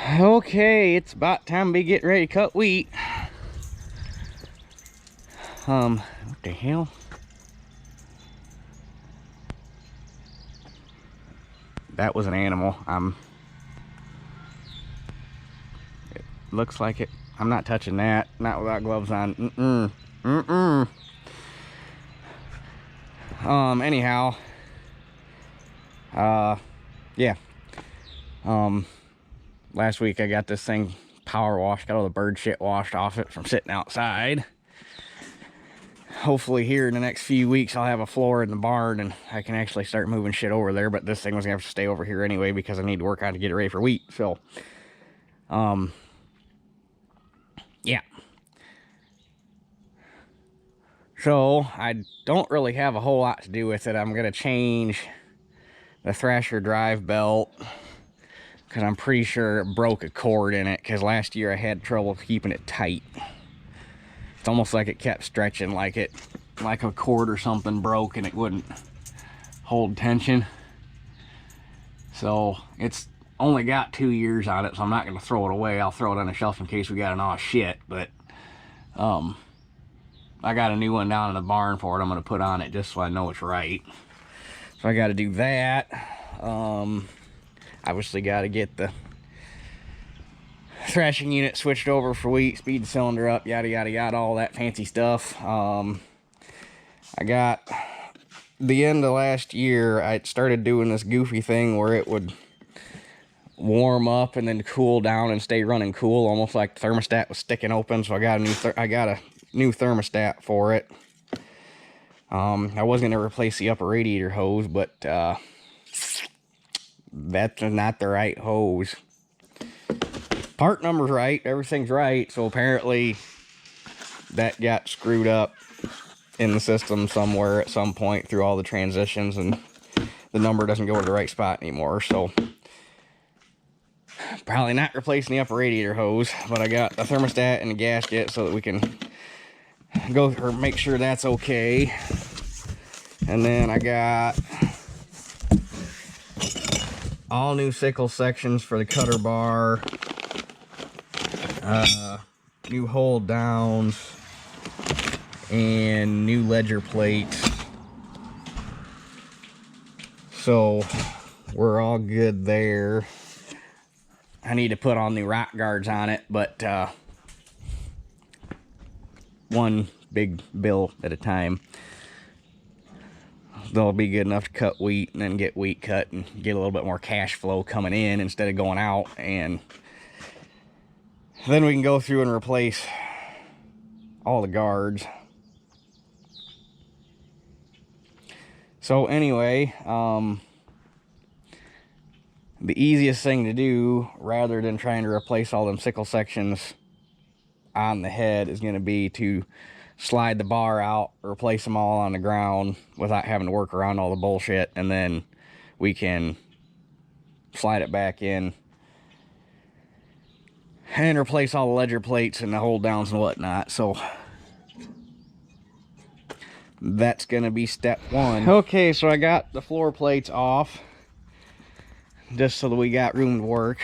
Okay, it's about time to be getting ready to cut wheat. What the hell? That was an animal. It looks like it. I'm not touching that. Not without gloves on. Anyhow. Yeah. Last week I got this thing power washed, got all the bird shit washed off it from sitting outside. Hopefully here in the next few weeks I'll have a floor in the barn and I can actually start moving shit over there, but this thing was gonna have to stay over here anyway because I need to work on to get it ready for wheat. So yeah, so I don't really have a whole lot to do with it. I'm gonna change the Thresher drive belt because I'm pretty sure it broke a cord in it, because last year I had trouble keeping it tight. It's almost like it kept stretching, like a cord or something broke and it wouldn't hold tension. So it's only got 2 years on it, so I'm not going to throw it away. I'll throw it on the shelf in case we got an aw shit, but I got a new one down in the barn for it. I'm going to put on it just so I know it's right. So I got to do that. Obviously got to get the thrashing unit switched over for wheat, speed the cylinder up, yada yada yada, all that fancy stuff. I got the end of last year, I started doing this goofy thing where it would warm up and then cool down and stay running cool, almost like the thermostat was sticking open. So I got a new thermostat for it. I was gonna replace the upper radiator hose, but that's not the right hose. Part number's right, everything's right, so apparently that got screwed up in the system somewhere at some point through all the transitions, and the number doesn't go to the right spot anymore. So probably not replacing the upper radiator hose, but I got the thermostat and the gasket so that we can go or make sure that's okay. And then I got all new sickle sections for the cutter bar, new hold downs, and new ledger plates. So we're all good there. I need to put on new rock guards on it, but one big bill at a time. They'll be good enough to cut wheat and then get wheat cut and get a little bit more cash flow coming in instead of going out, and then we can go through and replace all the guards. So anyway, the easiest thing to do, rather than trying to replace all them sickle sections on the head, is going to be to slide the bar out, replace them all on the ground without having to work around all the bullshit, and then we can slide it back in and replace all the ledger plates and the hold downs and whatnot. So that's gonna be step one. Okay, so I got the floor plates off just so that we got room to work.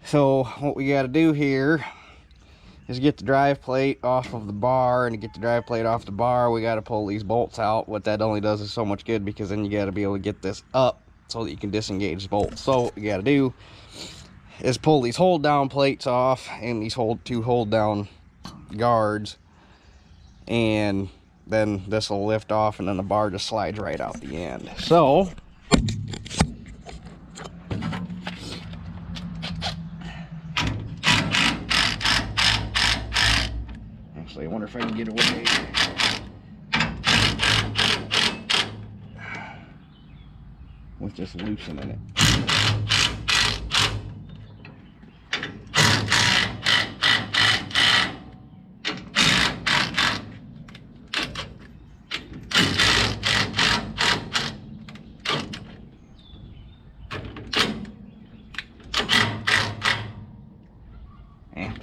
So what we got to do here is get the drive plate off of the bar, and to get the drive plate off the bar we got to pull these bolts out. What that only does is so much good, because then you got to be able to get this up so that you can disengage the bolts. So what you got to do is pull these hold down plates off and these two hold down guards, and then this will lift off, and then the bar just slides right out the end. So actually, I wonder if I can get away with just loosening it.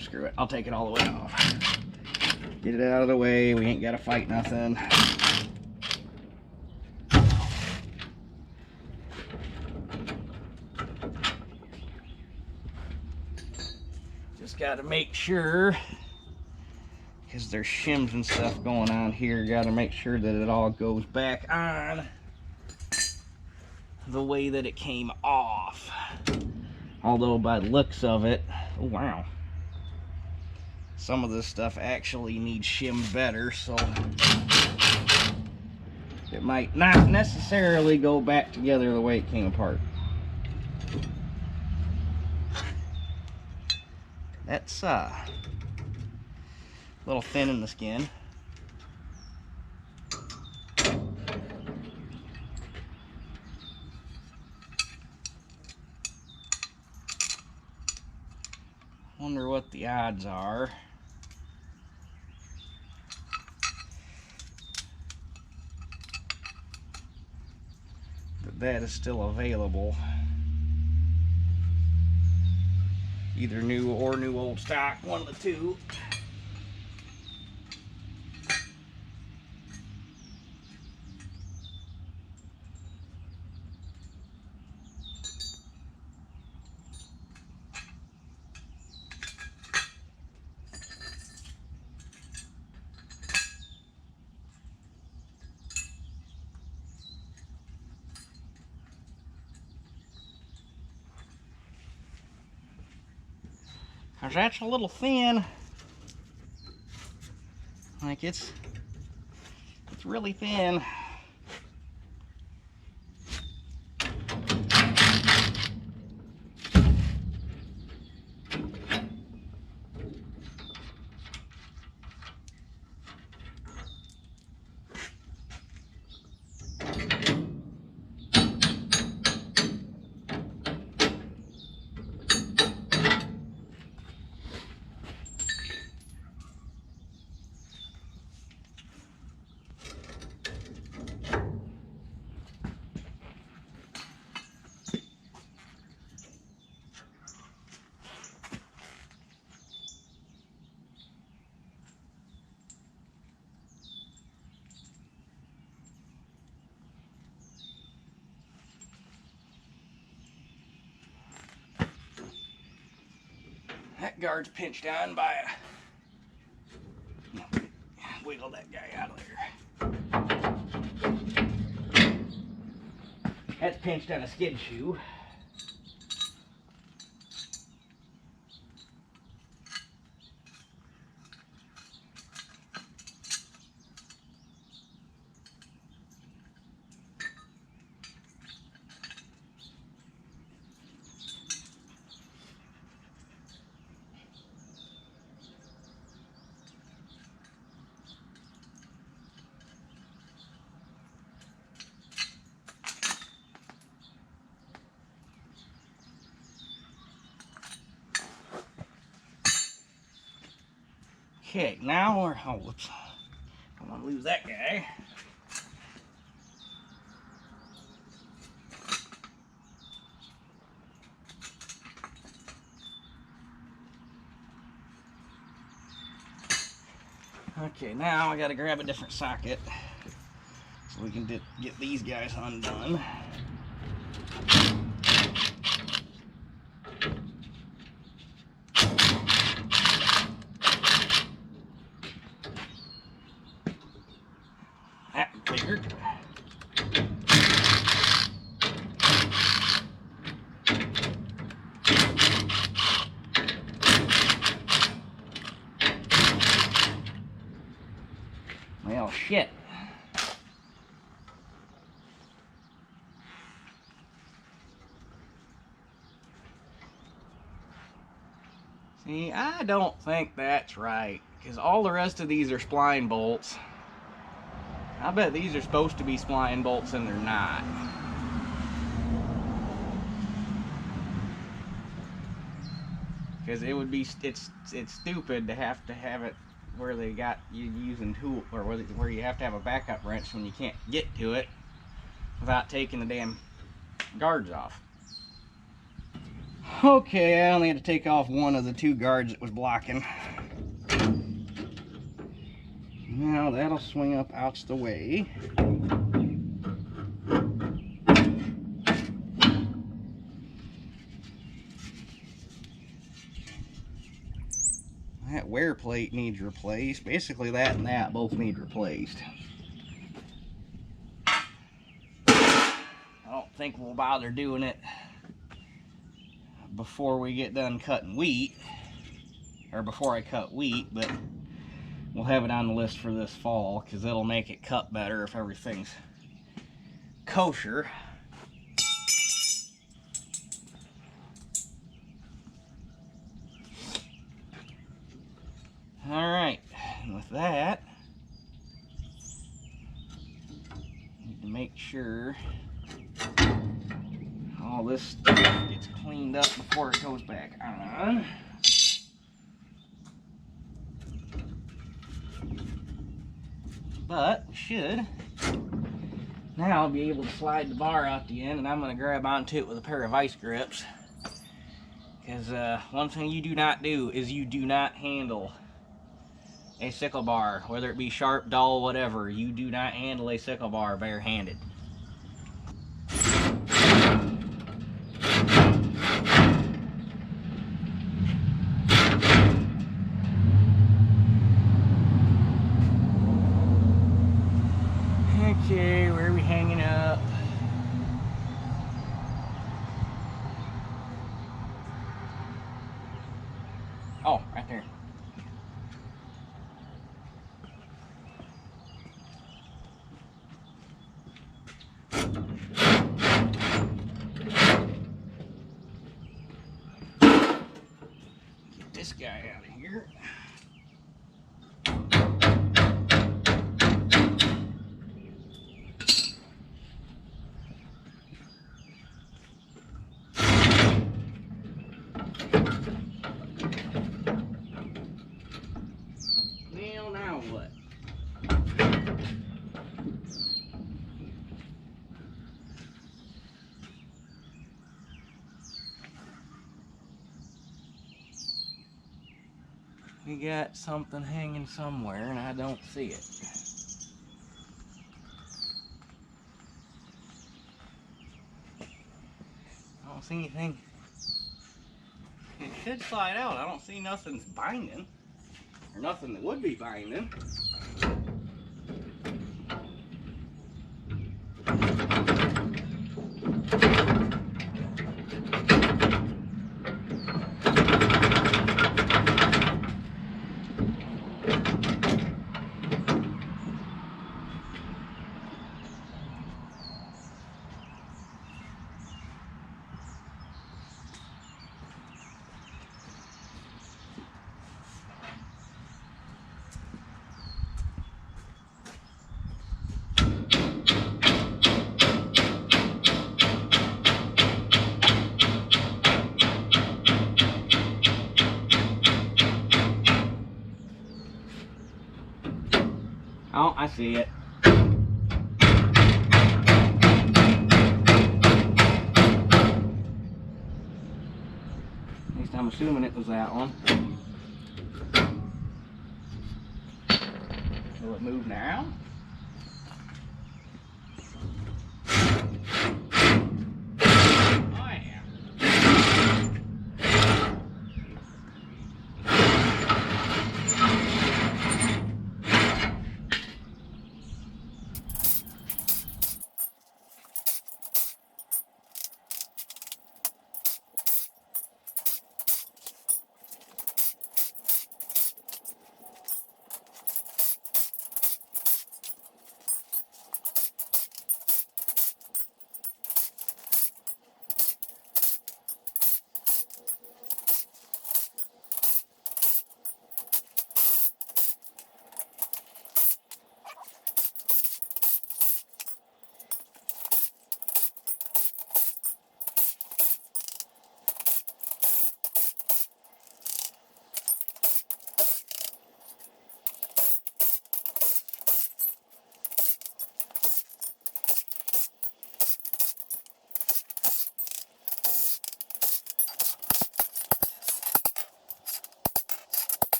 Screw it, I'll take it all the way off. Get it out of the way, we ain't gotta fight nothing. just got to make sure, because there's shims and stuff going on here, got to make sure that it all goes back on the way that it came off. Although by the looks of it, oh wow, some of this stuff actually needs shimmed better, so it might not necessarily go back together the way it came apart. That's a little thin in the skin. Wonder what the odds are that that is still available. Either new or new old stock, one of the two. That's a little thin. Like it's really thin. That guard's pinched on by a... Wiggle that guy out of there. That's pinched on a skid shoe. Okay, now we're, oh whoops, I don't want to lose that guy. Okay, now I gotta grab a different socket so we can get these guys undone. That bigger. Well, shit. See, I don't think that's right, because all the rest of these are spline bolts. I bet these are supposed to be spline bolts and they're not. Because it would be, it's stupid to have it where they got you using tool, or where you have to have a backup wrench when you can't get to it without taking the damn guards off. Okay, I only had to take off one of the two guards that was blocking. Now that'll swing up out the way. wear plate needs replaced. Basically that and that both need replaced. I don't think we'll bother doing it before we get done cutting wheat, or before I cut wheat, but we'll have it on the list for this fall because it'll make it cut better if everything's kosher. Alright, and with that, need to make sure all this stuff gets cleaned up before it goes back on. But we should now be able to slide the bar out the end, and I'm going to grab onto it with a pair of vice grips. Because one thing you do not do is you do not handle a sickle bar, whether it be sharp, dull, whatever. You do not handle a sickle bar barehanded. Okay, where are we hanging up? Oh, right there. Get this guy out of here. Well, now what? We got something hanging somewhere and I don't see it. I don't see anything. It should slide out. I don't see nothing's binding. Or nothing that would be binding. Oh, I see it. At least I'm assuming it was that one. Will it move now? Oh yeah.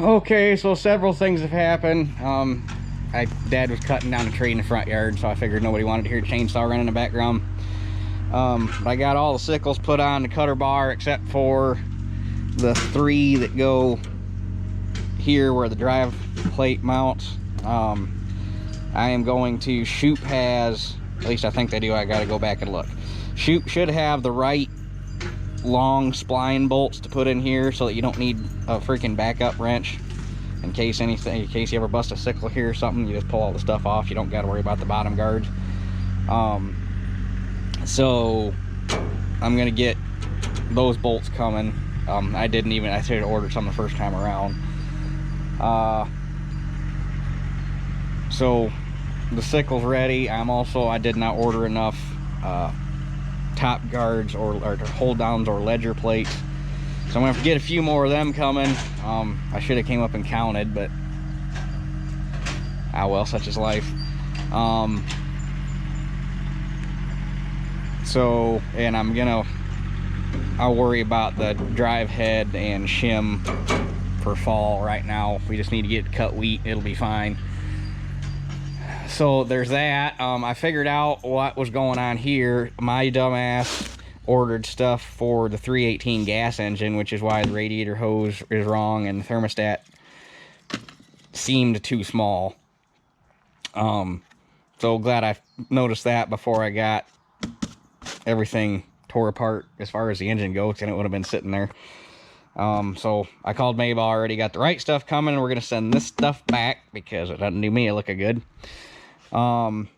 Okay, so several things have happened. Dad was cutting down a tree in the front yard, so I figured nobody wanted to hear a chainsaw running in the background. I got all the sickles put on the cutter bar except for the 3 that go here where the drive plate mounts. I am going to, Shoop has, at least I think they do, I gotta go back and look. Shoop should have the right long spline bolts to put in here so that you don't need a freaking backup wrench in case you ever bust a sickle here or something. You just pull all the stuff off, you don't got to worry about the bottom guards. So I'm gonna get those bolts coming. I should have ordered some the first time around. So the sickle's ready. I did not order enough top guards or hold downs or ledger plates, so I'm gonna get a few more of them coming. I should have came up and counted, but well, such is life. And I'll worry about the drive head and shim for fall. Right now we just need to get cut wheat, it'll be fine. So there's that. I figured out what was going on here. My dumbass ordered stuff for the 318 gas engine, which is why the radiator hose is wrong and the thermostat seemed too small. So glad I noticed that before I got everything tore apart as far as the engine goes, and it would have been sitting there. So I called Mabel, already got the right stuff coming, and we're gonna send this stuff back because it doesn't do me a lick of good. And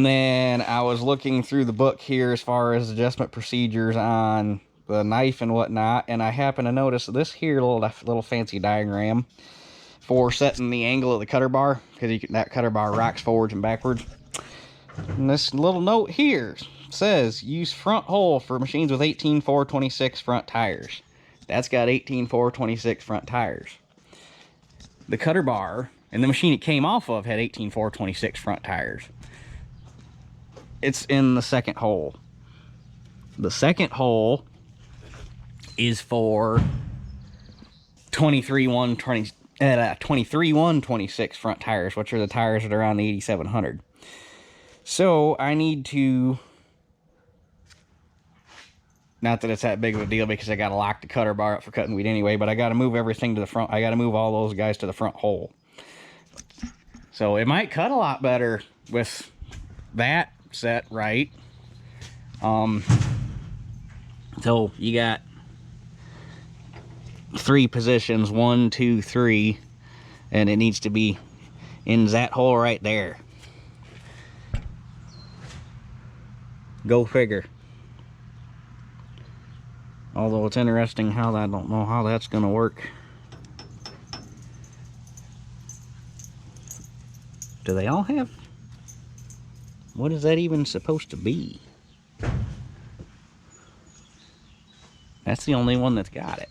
then I was looking through the book here as far as adjustment procedures on the knife and whatnot, and I happened to notice this here little fancy diagram for setting the angle of the cutter bar, because that cutter bar rocks forwards and backwards. And this little note here says use front hole for machines with 18-4-26 front tires. That's got 18-4-26 front tires. The cutter bar and the machine it came off of had 18-4-26 front tires. It's in the second hole. The second hole is for 23-1-26 front tires, which are the tires that are on the 8700. So I need to, not that it's that big of a deal because I got to lock the cutter bar up for cutting wheat anyway, but I got to move everything to the front. I got to move all those guys to the front hole. So it might cut a lot better with that set right. So you got 3 positions, 1, 2, 3, and it needs to be in that hole right there. Go figure. Although it's interesting how I don't know how that's gonna work. Do they all have? What is that even supposed to be? That's the only one that's got it.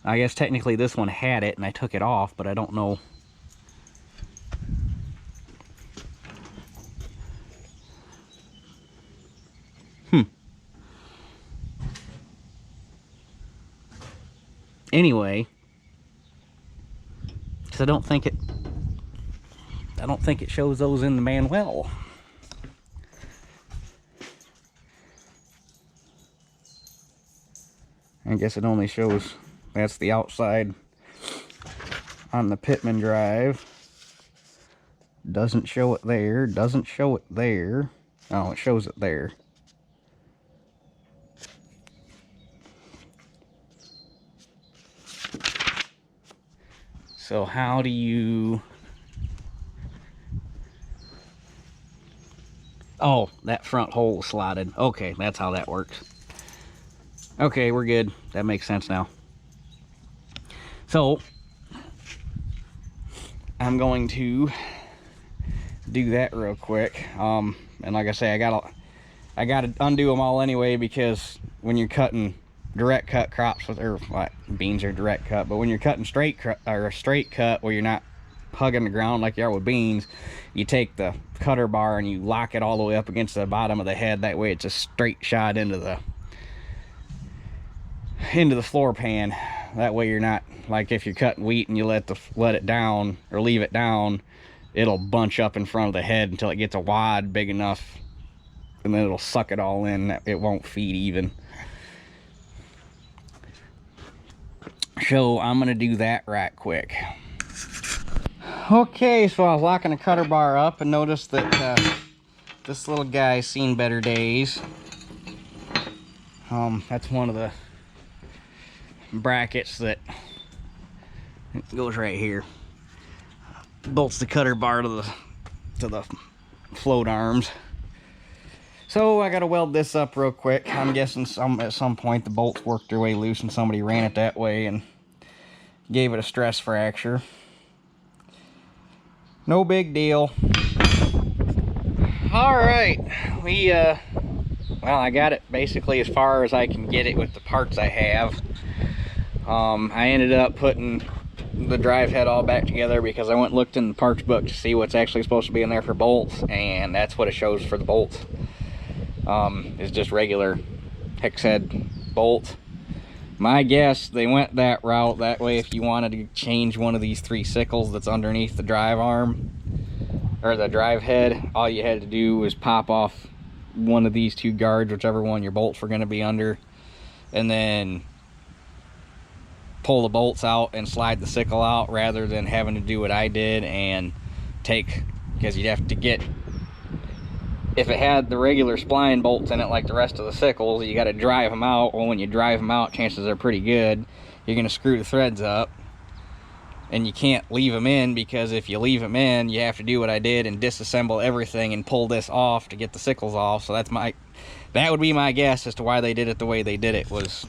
I guess technically this one had it and I took it off, but I don't know. Anyway, because I don't think it shows those in the manual. I guess it only shows that's the outside on the Pitman drive. Doesn't show it there, doesn't show it there. Oh, it shows it there. So how do you... Oh, that front hole was slotted. Okay, that's how that works. Okay, we're good. That makes sense now. So, I'm going to do that real quick. And like I say, I gotta undo them all anyway, because when you're cutting direct cut crops beans are direct cut, but when you're cutting straight cut where you're not hugging the ground like you are with beans, you take the cutter bar and you lock it all the way up against the bottom of the head. That way it's a straight shot into the floor pan. That way you're not, like if you're cutting wheat and you let it down or leave it down, it'll bunch up in front of the head until it gets a wad big enough, and then it'll suck it all in. It won't feed even. So I'm gonna do that right quick. Okay, so I was locking the cutter bar up and noticed that this little guy's seen better days. That's one of the brackets that goes right here. Bolts the cutter bar to the float arms. So I gotta weld this up real quick. I'm guessing at some point the bolts worked their way loose and somebody ran it that way and gave it a stress fracture. No big deal. All right, well, I got it basically as far as I can get it with the parts I have. I ended up putting the drive head all back together because I went and looked in the parts book to see what's actually supposed to be in there for bolts, and that's what it shows for the bolts. It's just regular hex head bolts. My guess, they went that route. That way, if you wanted to change one of these 3 sickles that's underneath the drive arm, or the drive head, all you had to do was pop off one of these 2 guards, whichever one your bolts were going to be under, and then pull the bolts out and slide the sickle out, rather than having to do what I did and take, because you'd have to get, if it had the regular spline bolts in it like the rest of the sickles, you got to drive them out. Well, when you drive them out, chances are pretty good you're going to screw the threads up, and you can't leave them in, because if you leave them in, you have to do what I did and disassemble everything and pull this off to get the sickles off. So that would be my guess as to why they did it the way they did it, was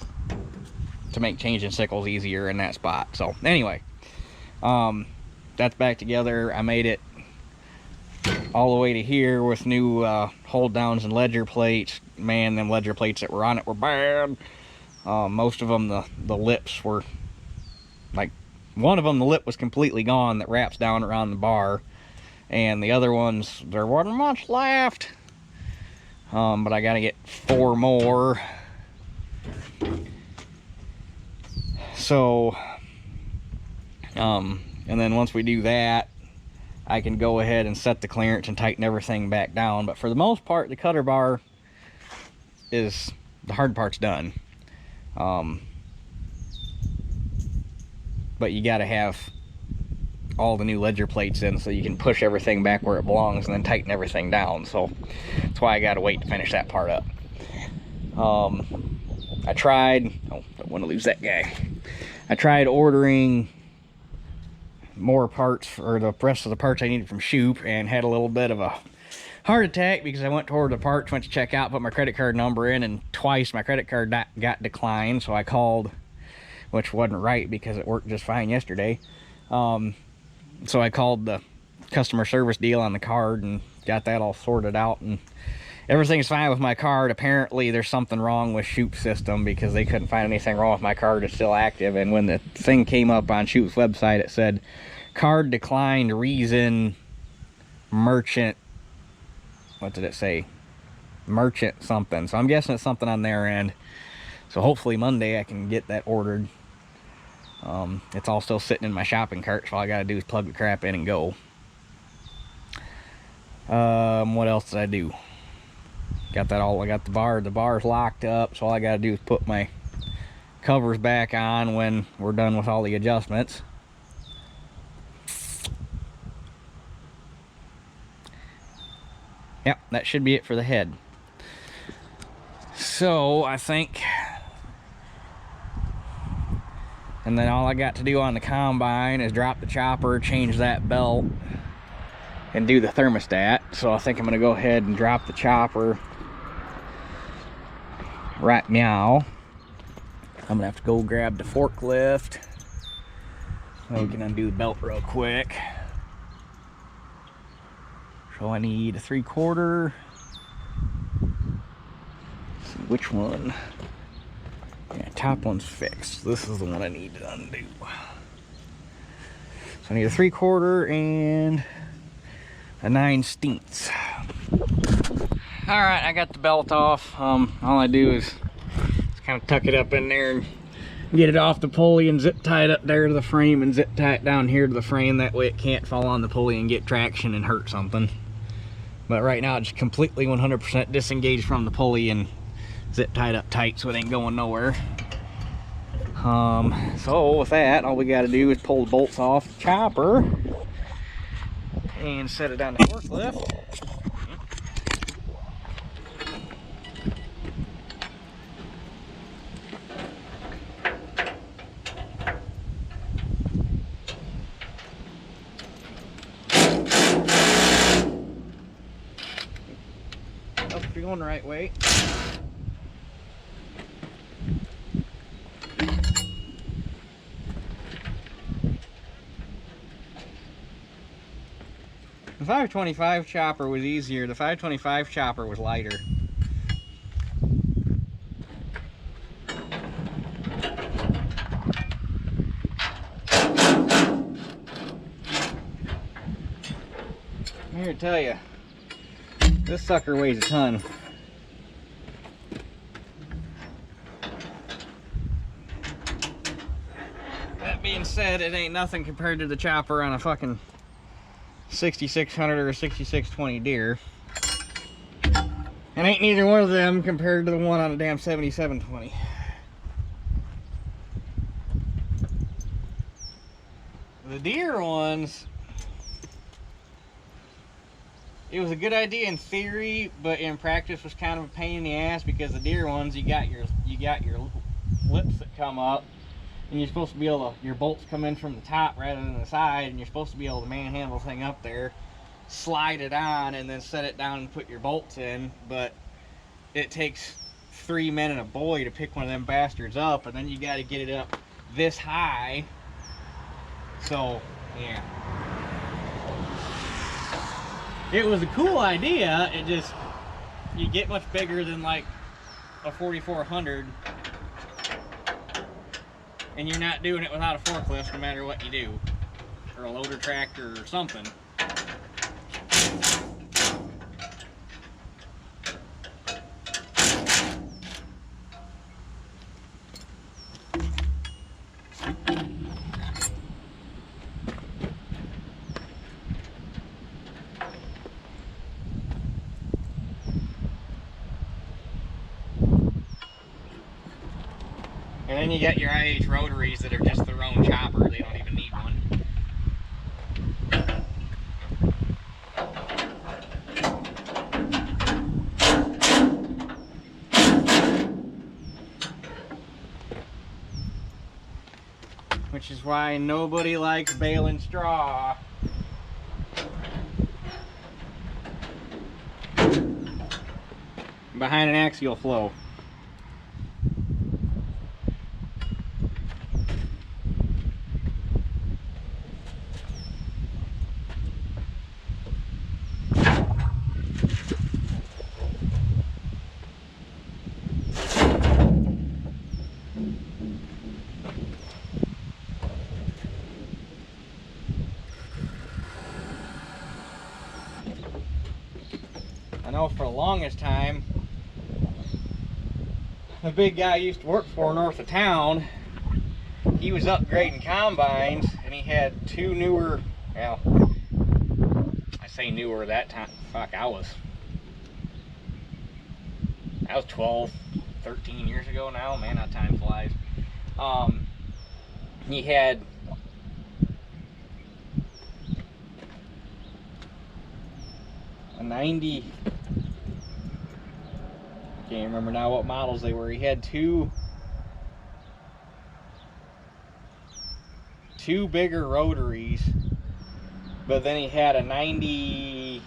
to make changing sickles easier in that spot. So anyway, that's back together. I made it all the way to here with new hold downs and ledger plates. Man, them ledger plates that were on it were bad. Most of them, the lips were like, one of them, the lip was completely gone that wraps down around the bar, and the other ones, there wasn't much left. But I gotta get 4 more. So and then once we do that, I can go ahead and set the clearance and tighten everything back down. But for the most part, the cutter bar is, the hard part's done. But you got to have all the new ledger plates in so you can push everything back where it belongs and then tighten everything down. So that's why I got to wait to finish that part up. I tried, oh, don't want to lose that guy. I tried ordering more parts, or the rest of the parts I needed from Shoop, and had a little bit of a heart attack because I went toward the parts, went to check out, put my credit card number in, and twice my credit card got declined. So I called, which wasn't right because it worked just fine yesterday. So I called the customer service deal on the card and got that all sorted out, and everything's fine with my card. Apparently there's something wrong with Shoop's system, because they couldn't find anything wrong with my card. It's still active, and when the thing came up on Shoop's website, it said card declined, reason merchant, what did it say, merchant something. So I'm guessing it's something on their end. So hopefully Monday I can get that ordered. It's all still sitting in my shopping cart, so all I gotta do is plug the crap in and go. What else did I do? Got that all, I got the bar's locked up, so all I gotta do is put my covers back on when we're done with all the adjustments. Yep, that should be it for the head. So I think, and then all I got to do on the combine is drop the chopper, change that belt, and do the thermostat. So I think I'm gonna go ahead and drop the chopper right now. I'm gonna have to go grab the forklift so we can undo the belt real quick. So I need a 3/4. See which one. Yeah, top one's fixed. This is the one I need to undo. So I need a 3/4 and a 9/16. All right, I got the belt off. All I do is kind of tuck it up in there and Get it off the pulley and zip tie it up there to the frame and zip tie it down here to the frame. That way it can't fall on the pulley and get traction and hurt something. But right now it's completely 100% disengaged from the pulley and zip tied up tight, so it ain't going nowhere. So with that, all we got to do is pull the bolts off the chopper and set it on the forklift. Hope you're going the right way. The 525 chopper was easier. The 525 chopper was lighter. I'm here to tell you, this sucker weighs a ton. That being said, it ain't nothing compared to the chopper on a fucking 6600 or a 6620 deer. And ain't neither one of them compared to the one on a damn 7720. The deer ones, it was a good idea in theory, but in practice was kind of a pain in the ass, because the deer ones, you got your lips that come up, and you're supposed to be able to, your bolts come in from the top rather than the side, and you're supposed to be able to manhandle the thing up there, slide it on, and then set it down and put your bolts in. But it takes 3 men and a boy to pick one of them bastards up, and then you got to get it up this high. So yeah, it was a cool idea. It just, you get much bigger than like a 4400, and you're not doing it without a forklift no matter what you do, or a loader tractor or something. And then you got your IH rotaries that are just their own chopper. They don't even need one. Which is why nobody likes baling straw. Behind an axial flow. I know for the longest time, the big guy I used to work for north of town, he was upgrading combines, and he had 2 newer, well, I say newer that time, fuck, I was 12, 13 years ago now. Man, how time flies. He had a 90, can't remember now what models they were. He had two bigger rotaries, but then he had a 90,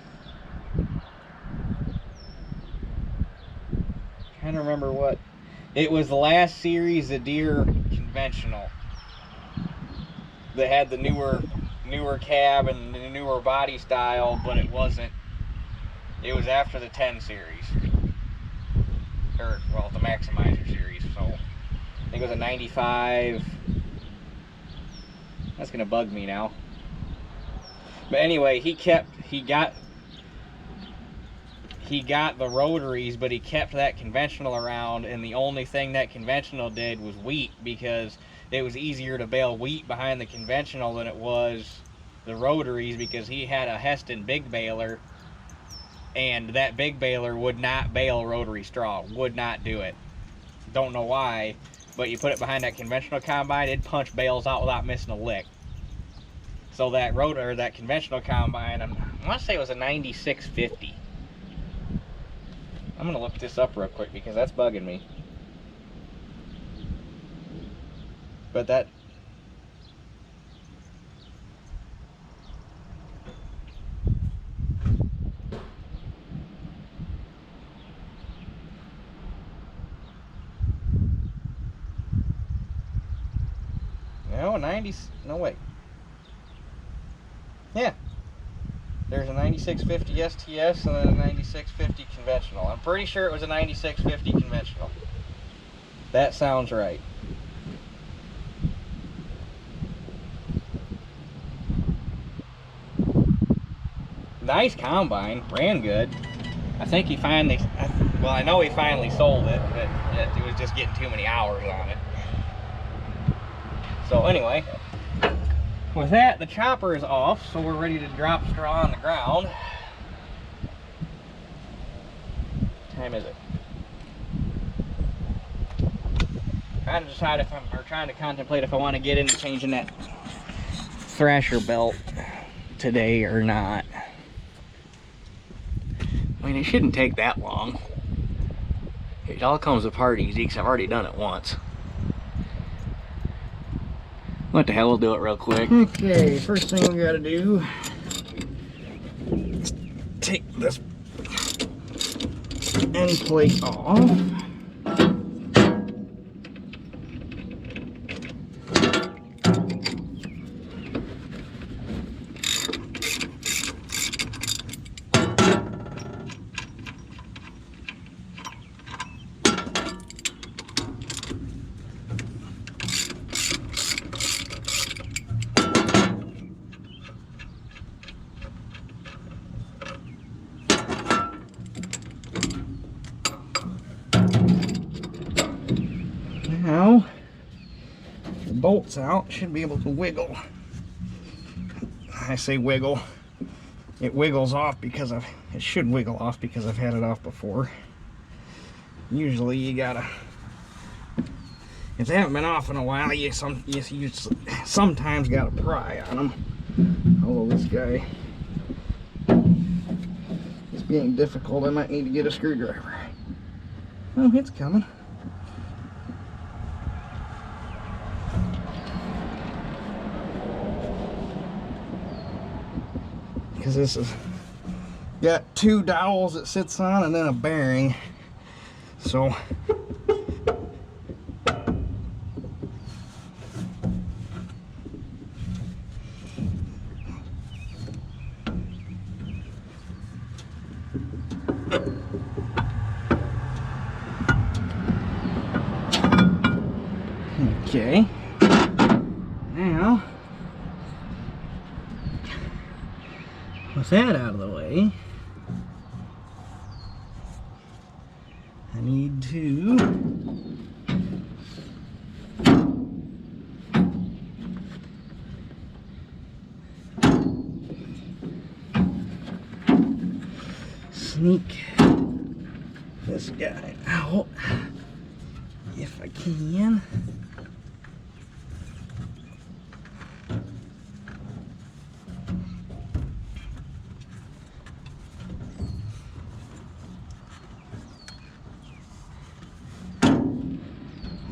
trying to remember what it was, the last series of Deere conventional that had the newer cab and the newer body style, but it wasn't, it was after the 10 series, or well, the Maximizer series. So I think it was a 95. That's gonna bug me now. But anyway, he he got the rotaries, but he kept that conventional around, and the only thing that conventional did was wheat, because it was easier to bale wheat behind the conventional than it was the rotaries, because he had a Heston big baler, and that big baler would not bale rotary straw, would not do it. Don't know why, but you put it behind that conventional combine, it'd punch bales out without missing a lick. So that rotor, that conventional combine, I want to say it was a 9650. I'm gonna look this up real quick because that's bugging me. But that, no, 90, no wait. Yeah. There's a 9650 STS and then a 9650 conventional. I'm pretty sure it was a 9650 conventional. That sounds right. Nice combine, ran good. I think he finally, well, I know he finally sold it, but it was just getting too many hours on it. So anyway, with that, the chopper is off, so we're ready to drop straw on the ground. What time is it? Trying to decide if trying to contemplate if I want to get into changing that Thresher belt today or not. I mean, it shouldn't take that long. It all comes apart easy because I've already done it once. What the hell, we'll do it real quick. Okay, first thing we gotta do is take this end plate off. Now, the bolt's out, should be able to wiggle. I say wiggle. It wiggles off because it should wiggle off because I've had it off before. Usually you gotta, if they haven't been off in a while, you sometimes gotta pry on them. Although this guy is being difficult, I might need to get a screwdriver. Oh, it's coming. Because this has got two dowels it sits on and then a bearing. So okay. Now, with that out of the way, I need to sneak this guy out if I can.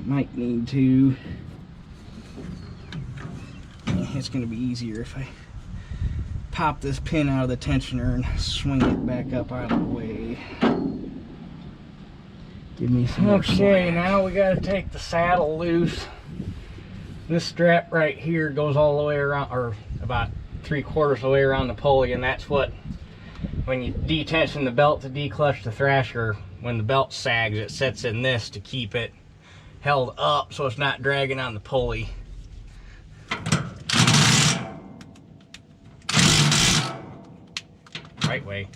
Might need to, it's going to be easier if I pop this pin out of the tensioner and swing it back up out of the way. Give me some more slack. Okay, now we got to take the saddle loose. This strap right here goes all the way around, or about 3/4 of the way around the pulley, and that's what, when you detension the belt to declutch the Thresher, when the belt sags, it sets in this to keep it held up so it's not dragging on the pulley. Right way.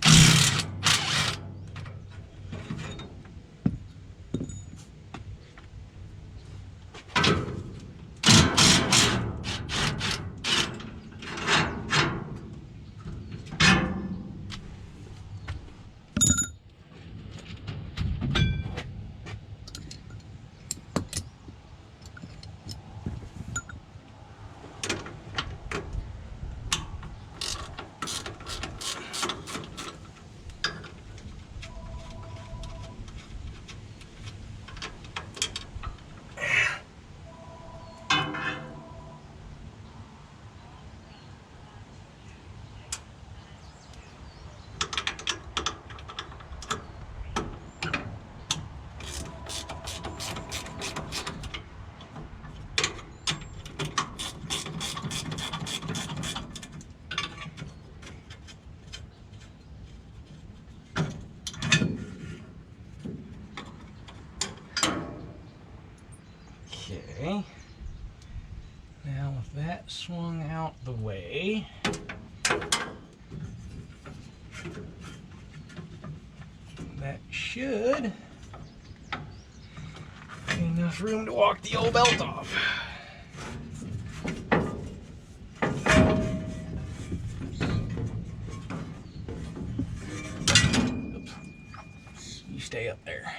that should be enough room to walk the old belt off. Oops. You stay up there.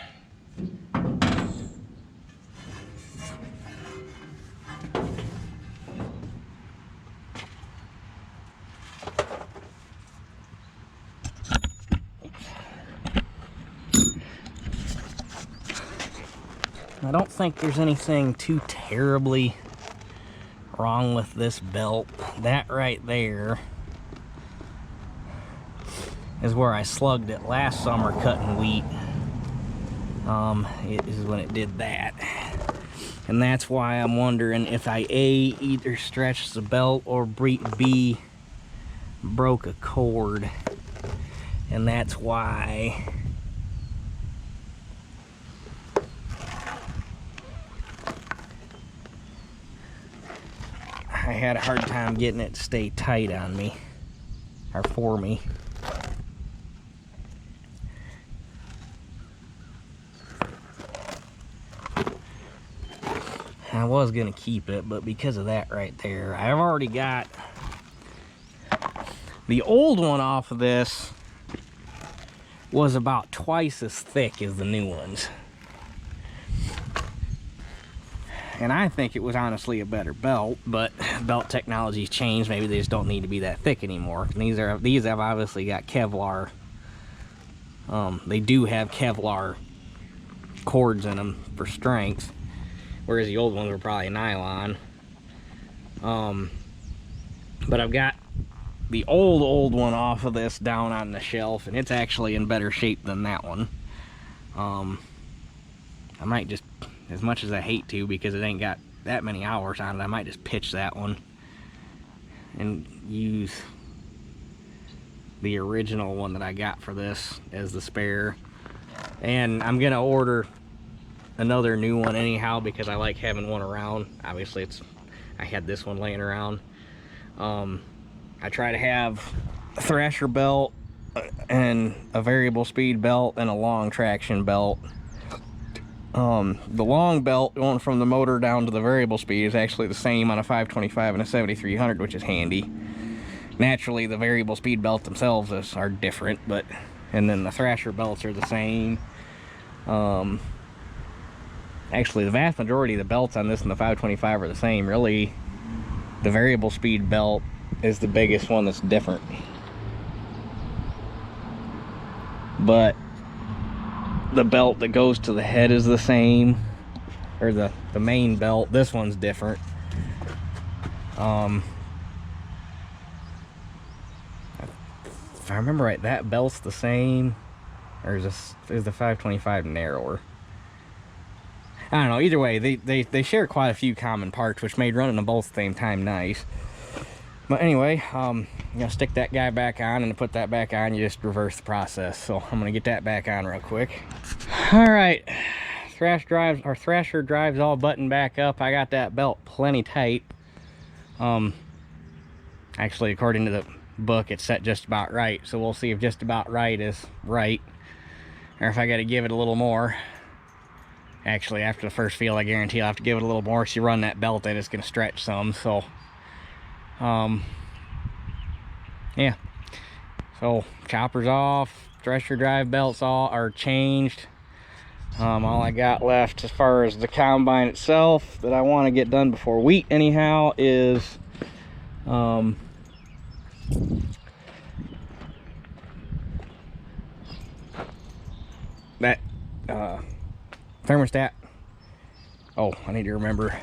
I don't think there's anything too terribly wrong with this belt. That right there is where I slugged it last summer cutting wheat. It is when it did that. And that's why I'm wondering if I either stretched the belt or B, broke a cord. And that's why I had a hard time getting it to stay tight on me, or for me. I was gonna keep it, but because of that right there, I've already got the old one off of this was about twice as thick as the new ones. And I think it was honestly a better belt, but belt technology's changed. Maybe they just don't need to be that thick anymore. And these have obviously got Kevlar. They do have Kevlar cords in them for strength, whereas the old ones were probably nylon. But I've got the old one off of this down on the shelf, and it's actually in better shape than that one. I might just, as much as I hate to, because it ain't got that many hours on it, I might just pitch that one and use the original one that I got for this as the spare. And I'm gonna order another new one anyhow, because I like having one around. Obviously I had this one laying around. I try to have a Thresher belt and a variable speed belt and a long traction belt. The long belt going from the motor down to the variable speed is actually the same on a 525 and a 7300, which is handy. Naturally, the variable speed belt themselves are different, but and then the Thresher belts are the same. Actually, the vast majority of the belts on this and the 525 are the same. Really, the variable speed belt is the biggest one that's different. But the belt that goes to the head is the same, or the main belt. This one's different. If I remember right, that belt's the same, or is the 525 narrower? I don't know. Either way, they share quite a few common parts, which made running them both at the same time nice. But anyway, I'm gonna stick that guy back on, and to put that back on, you just reverse the process. So I'm gonna get that back on real quick. All right, Thresher drives all buttoned back up. I got that belt plenty tight. Actually, according to the book, it's set just about right. So we'll see if just about right is right, or if I got to give it a little more. Actually, after the first feel, I guarantee I'll have to give it a little more, because you run that belt in, it's gonna stretch some. So yeah, so chopper's off, Thresher drive belts all are changed. All I got left as far as the combine itself that I want to get done before wheat anyhow is that thermostat. Oh, I need to remember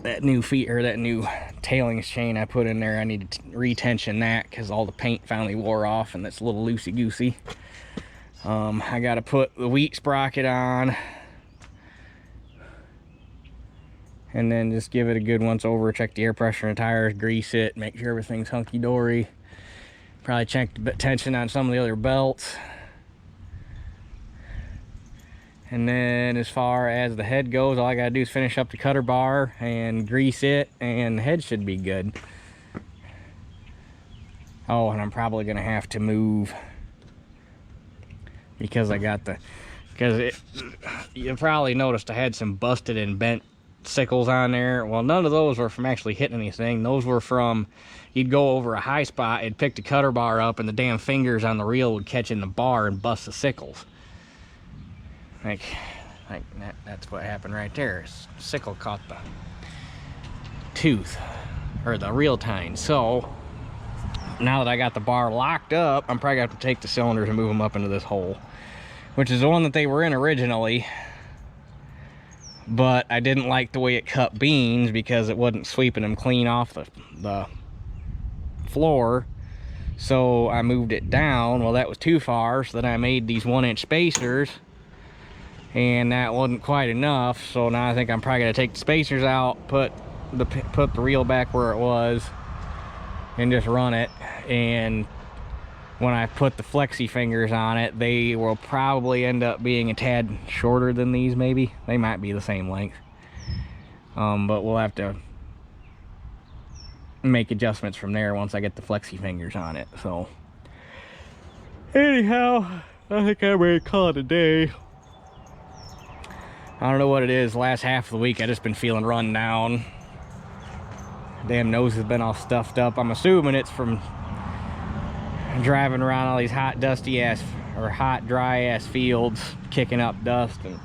that new feet, or that new tailings chain I put in there. I need to retension that, because all the paint finally wore off and that's a little loosey-goosey. I got to put the wheat sprocket on, and then just give it a good once over, check the air pressure in the tires, grease it, make sure everything's hunky-dory. Probably check the tension on some of the other belts. And then as far as the head goes, all I gotta do is finish up the cutter bar and grease it, and the head should be good. Oh, and I'm probably gonna have to move because I got the, you probably noticed I had some busted and bent sickles on there. Well, none of those were from actually hitting anything. Those were from, you'd go over a high spot, it'd pick the cutter bar up, and the damn fingers on the reel would catch in the bar and bust the sickles. Like that's what happened right there. Sickle caught the tooth, or the reel tine. So now that I got the bar locked up, I'm probably gonna have to take the cylinders and move them up into this hole, which is the one that they were in originally. But I didn't like the way it cut beans because it wasn't sweeping them clean off the floor. So I moved it down. Well, that was too far, so then I made these 1-inch spacers, and that wasn't quite enough. So now I think I'm probably gonna take the spacers out, put the reel back where it was, and just run it. And when I put the flexi fingers on it, they will probably end up being a tad shorter than these. Maybe they might be the same length, but we'll have to make adjustments from there once I get the flexi fingers on it. So anyhow, I think I'm ready to call it a day. I don't know what it is. Last half of the week I just been feeling run down. Damn nose has been all stuffed up. I'm assuming it's from driving around all these hot, dusty ass, or hot, dry ass fields, kicking up dust, and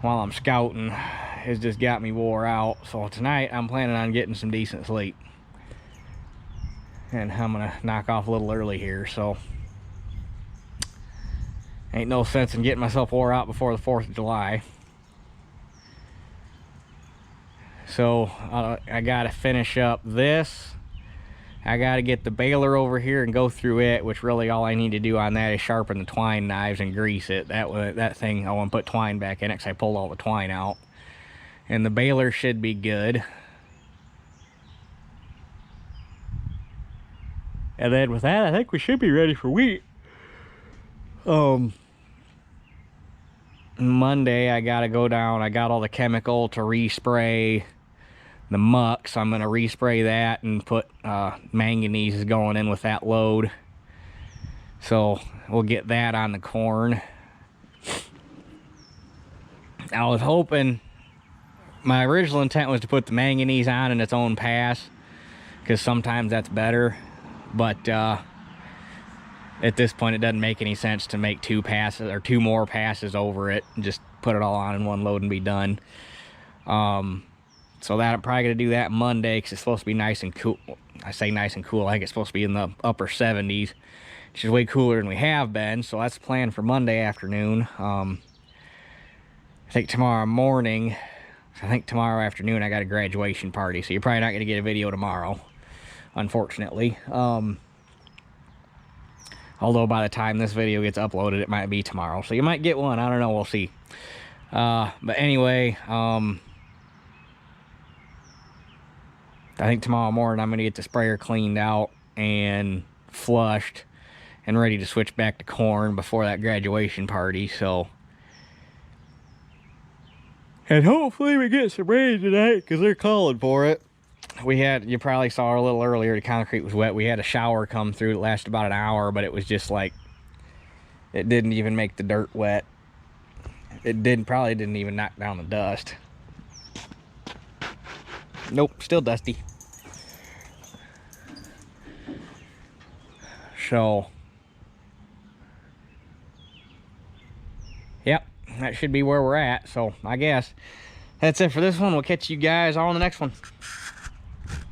while I'm scouting, it's just got me wore out. So tonight I'm planning on getting some decent sleep, and I'm gonna knock off a little early here. So ain't no sense in getting myself wore out before the 4th of July. So I gotta finish up this. I gotta get the baler over here and go through it, which really all I need to do on that is sharpen the twine knives and grease it. That thing, I want to put twine back in it because I pulled all the twine out. And the baler should be good. And then with that, I think we should be ready for wheat. Monday I gotta go down. I got all the chemical to respray the muck, so I'm gonna respray that and put manganese is going in with that load. So we'll get that on the corn. I was hoping, my original intent was to put the manganese on in its own pass, because sometimes that's better, but at this point it doesn't make any sense to make 2 passes or 2 more passes over it and just put it all on in one load and be done. So that I'm probably gonna do that Monday, because it's supposed to be nice and cool. I say nice and cool, I think it's supposed to be in the upper 70s, which is way cooler than we have been. So that's the plan for Monday afternoon. I think tomorrow afternoon I got a graduation party, so you're probably not gonna get a video tomorrow, unfortunately. Although by the time this video gets uploaded, it might be tomorrow, so you might get one. I don't know, we'll see. But anyway, I think tomorrow morning I'm gonna get the sprayer cleaned out and flushed and ready to switch back to corn before that graduation party. So, and hopefully we get some rain tonight, because they're calling for it. We had, you probably saw a little earlier, the concrete was wet. We had a shower come through. It lasted about an hour, but it was just like, it didn't even make the dirt wet. It probably didn't even knock down the dust. Nope, still dusty. So, yep, that should be where we're at. So I guess that's it for this one. We'll catch you guys all in the next one.